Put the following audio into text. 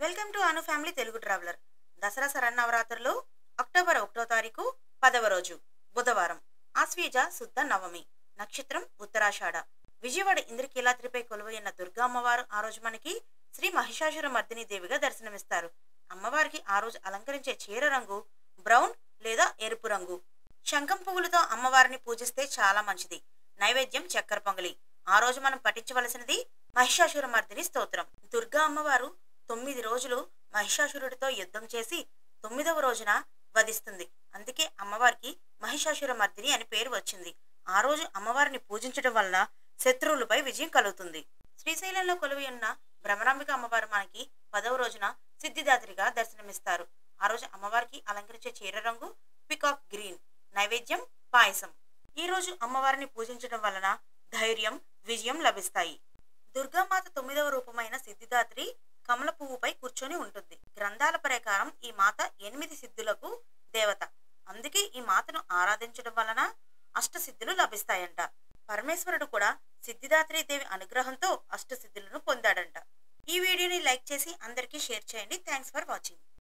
Welcome to Anu family Telugu traveller. Dasara శరన్నవరాత్రులు October 1వ తారీఖు 10వ రోజు బుధవారం. ఆశ్వీజ శుద్ధ నవమి. నక్షత్రం ఉత్తరాషాఢ. విజయవాడ ఇంద్రకీలాద్రిపై కొలువైన దుర్గా అమ్మవారు ఆ రోజు మనకి శ్రీ మహిషాసుర మర్దిని దేవిగా దర్శనమిస్తారు. అమ్మవారికి ఆ రోజు అలంకరించే చీర రంగు బ్రౌన్ లేదా ఎరుపు రంగు. శంఖం పువ్వులతో అమ్మవారిని పూజిస్తే చాలా మంచిది. నైవేద్యం చక్కెర పొంగలి. ఆ రోజు మనం పఠించవలసినది మహిషాసుర మర్దిని స్తోత్రం. దుర్గా అమ్మవారు 9 రోజులు మహిషాసురుడితో యుద్ధం చేసి 9వ రోజున వధిస్తుంది. అందుకే అమ్మవారికి మహిషాసుర మర్దిని అని పేరు వచ్చింది. ఆ రోజు అమ్మవారిని పూజించడం వలన శత్రువులపై విజయం కలుగుతుంది. శ్రీశైలంలో కొలువై ఉన్న భ్రమరాంబిక అమ్మవారు మనకి 10వ రోజున సిద్ధిదాత్రిగా దర్శనమిస్తారు. ఆ రోజు అమ్మవారికి అలంకరించే చీర రంగు పికాక్ గ్రీన్. నైవేద్యం పాయసం. ఈ రోజు అమ్మవారిని పూజించడం వలన ధైర్యం, విజయం లభిస్తాయి. దుర్గామాత 9వ రూపమైన సిద్ధిదాత్రి కమల పువ్వుపై కూర్చొని ఉంటుంది. గ్రంథాల ప్రకారం ఈ మాత 8 సిద్ధులకు దేవత. అందుకే ఈ మాతను ఆరాధించడం వలన అష్టసిద్ధులు లభిస్తాయంట. పరమేశ్వరుడు కూడా సిద్ధిదాత్రి దేవి అనుగ్రహంతో అష్టసిద్ధులను పొందాడంట. ఈ వీడియోని లైక్ చేసి అందరికీ షేర్ చేయండి. Thanks for watching.